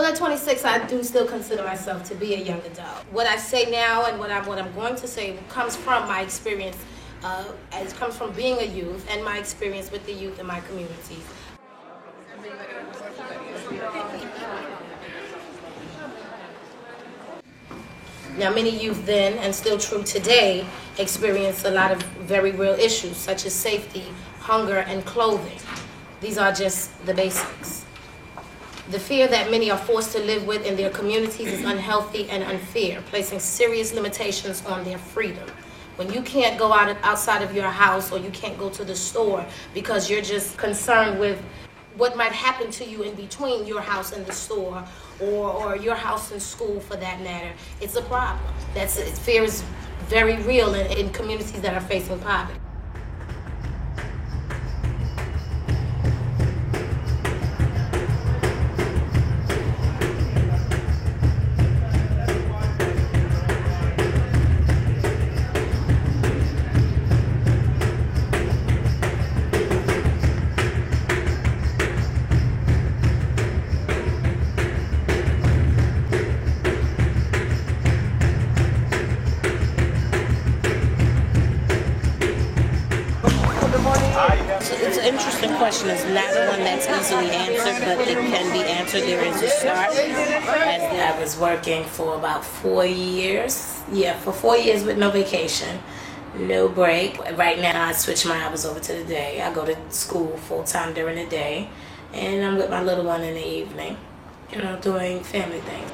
at 26, I do still consider myself to be a young adult. What I say now and what I'm going to say comes from my experience. It comes from being a youth and my experience with the youth in my communities. Now, many youth then, and still true today, experience a lot of very real issues, such as safety, hunger, and clothing. These are just the basics. The fear that many are forced to live with in their communities is unhealthy and unfair, placing serious limitations on their freedom. When you can't go outside of your house, or you can't go to the store because you're just concerned with what might happen to you in between your house and the store, or your house and school for that matter, it's a problem. Fear is very real in communities that are facing poverty. It's an interesting question. It's not one that's easily answered, but it can be answered. There is a start. I was working for about 4 years. Yeah, for 4 years with no vacation, no break. Right now, I switch my hours over to the day. I go to school full-time during the day, and I'm with my little one in the evening, doing family things.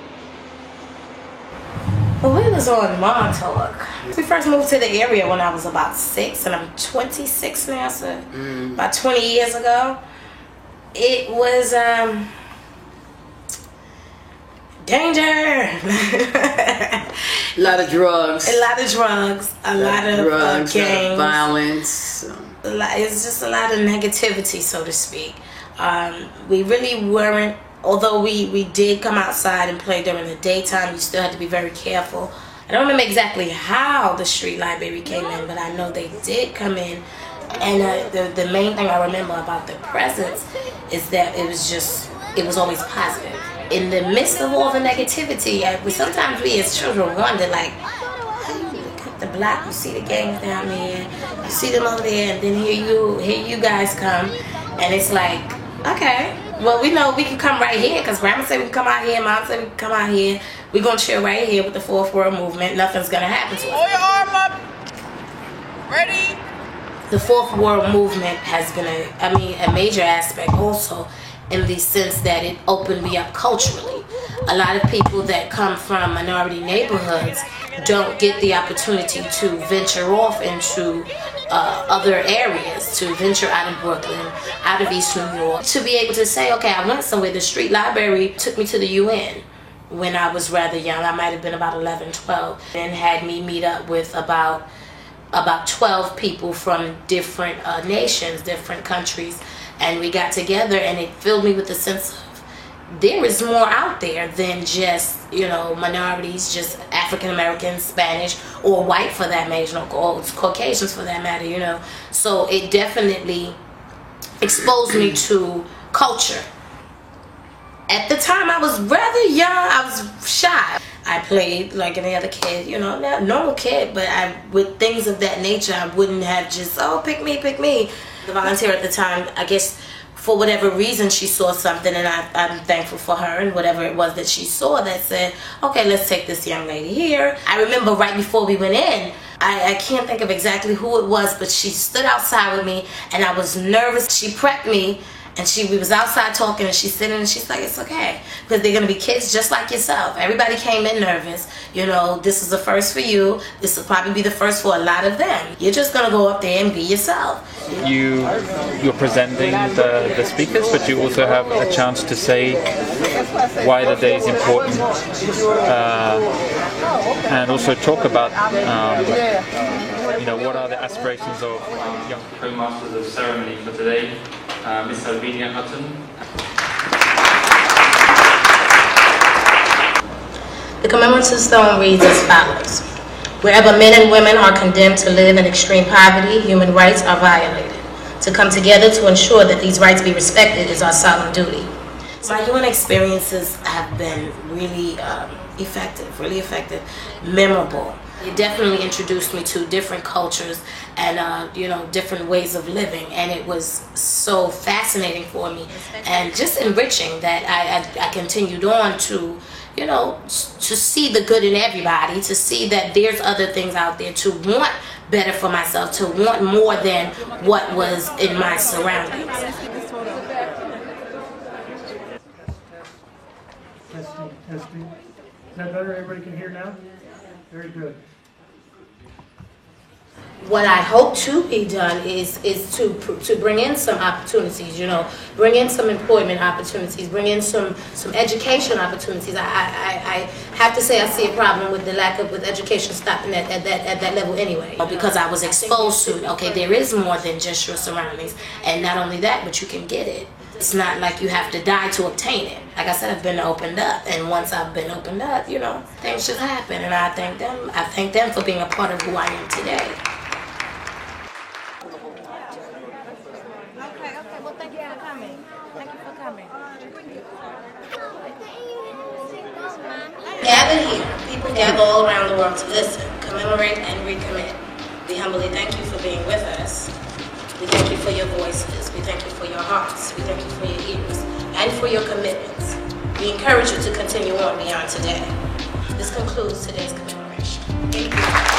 Well, we was on Montauk. We first moved to the area when I was about 6, and I'm 26 now, so about 20 years ago. It was danger. A lot of drugs. A lot of gangs, violence. It's just a lot of negativity, so to speak. We really weren't. Although we did come outside and play during the daytime, you still had to be very careful. I don't remember exactly how the street library came in, but I know they did come in. And the main thing I remember about the presence is that it was always positive. In the midst of all the negativity, sometimes we as children wonder, like, how you look at the block, you see the gangs down there, you see them over there, and then here you guys come, and it's like, okay. Well, we know we can come right here because Grandma said we can come out here, Mom said we can come out here. We're going to chill right here with the Fourth World Movement. Nothing's going to happen to us. Pull your arm up. Ready? The Fourth World Movement has been a major aspect also in the sense that it opened me up culturally. A lot of people that come from minority neighborhoods don't get the opportunity to venture off into other areas, to venture out of Brooklyn, out of East New York, to be able to say, okay, I went somewhere. The street library took me to the UN when I was rather young. I might have been about 11, 12, and had me meet up with about 12 people from different nations, different countries, and we got together, and it filled me with a sense of there is more out there than just, minorities, just African Americans, Spanish, or white for that matter, or Caucasians for that matter, So it definitely exposed me to culture. At the time, I was rather young. I was shy. I played like any other kid, not normal kid, but with things of that nature, I wouldn't have just, pick me. The volunteer at the time, I guess, for whatever reason, she saw something, and I'm thankful for her, and whatever it was that she saw that said, okay, let's take this young lady here. I remember right before we went in, I can't think of exactly who it was, but she stood outside with me, and I was nervous. She prepped me, and we was outside talking, and she's sitting, and she's like, it's okay, because they're going to be kids just like yourself. Everybody came in nervous. This is the first for you. This will probably be the first for a lot of them. You're just going to go up there and be yourself. You're presenting the speakers, but you also have a chance to say why the day is important, and also talk about what are the aspirations of young people. Co-masters of ceremony for today, Miss Alvinia Hutton. The commemorative stone reads as follows. Wherever men and women are condemned to live in extreme poverty, human rights are violated. To come together to ensure that these rights be respected is our solemn duty. My UN experiences have been really effective, memorable. It definitely introduced me to different cultures and different ways of living, and it was so fascinating for me and just enriching that I continued on to to see the good in everybody, to see that there's other things out there, to want better for myself, to want more than what was in my surroundings. Testing. Is that better? Everybody can hear now? Very good. What I hope to be done is to bring in some opportunities, bring in some employment opportunities, bring in some education opportunities. I have to say I see a problem with the lack of with education stopping at that level anyway. Because I was exposed to, okay, there is more than just your surroundings, and not only that, but you can get it. It's not like you have to die to obtain it. Like I said, I've been opened up, and once I've been opened up, things just happen, and I thank them for being a part of who I am today. Well, thank you for coming. Thank you for coming. Gather here. People gather all around the world to listen, commemorate, and recommit. We humbly thank you for being with us. We thank you for your voices. We thank you for your hearts. We thank you for your ears and for your commitments. We encourage you to continue on beyond today. This concludes today's commemoration. Thank you.